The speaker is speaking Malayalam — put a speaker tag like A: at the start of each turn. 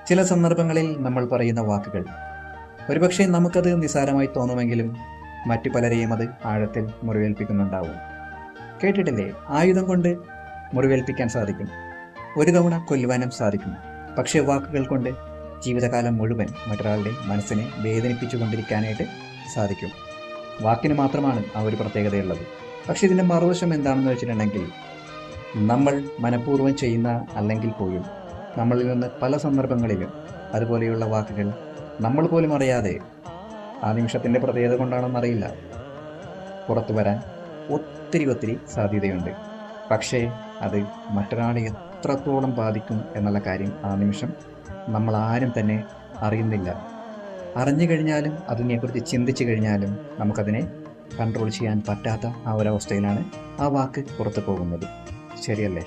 A: ചില സന്ദർഭങ്ങളിൽ നമ്മൾ പറയുന്ന വാക്കുകൾ ഒരുപക്ഷെ നമുക്കത് നിസ്സാരമായി തോന്നുമെങ്കിലും മറ്റു പലരെയും അത് ആഴത്തിൽ മുറിവേൽപ്പിക്കുന്നുണ്ടാവും. കേട്ടിട്ടില്ലേ, ആയുധം കൊണ്ട് മുറിവേൽപ്പിക്കാൻ സാധിക്കും, ഒരു തവണ കൊല്ലുവാനും സാധിക്കും. പക്ഷേ വാക്കുകൾ കൊണ്ട് ജീവിതകാലം മുഴുവൻ മറ്റൊരാളുടെ മനസ്സിനെ വേദനിപ്പിച്ചുകൊണ്ടിരിക്കാനായിട്ട് സാധിക്കും. വാക്കിന് മാത്രമാണ് ആ ഒരു പ്രത്യേകതയുള്ളത്. പക്ഷെ ഇതിൻ്റെ മറുവശം എന്താണെന്ന് വെച്ചിട്ടുണ്ടെങ്കിൽ, നമ്മൾ മനഃപൂർവ്വം ചെയ്യുന്ന അല്ലെങ്കിൽ പോലും നമ്മളിൽ നിന്ന് പല സന്ദർഭങ്ങളിലും അതുപോലെയുള്ള വാക്കുകൾ നമ്മൾ പോലും അറിയാതെ, ആ നിമിഷത്തിൻ്റെ പ്രത്യേകത കൊണ്ടാണെന്നറിയില്ല, പുറത്തു വരാൻ ഒത്തിരി സാധ്യതയുണ്ട്. പക്ഷേ അത് മറ്റൊരാളെ എത്രത്തോളം ബാധിക്കും എന്നുള്ള കാര്യം ആ നിമിഷം നമ്മൾ ആരും തന്നെ അറിയുന്നില്ല. അറിഞ്ഞു കഴിഞ്ഞാലും അതിനെക്കുറിച്ച് ചിന്തിച്ചു കഴിഞ്ഞാലും നമുക്കതിനെ കൺട്രോൾ ചെയ്യാൻ പറ്റാത്ത ആ ഒരവസ്ഥയിലാണ് ആ വാക്ക് പുറത്തു പോകുന്നത്. ശരിയല്ലേ?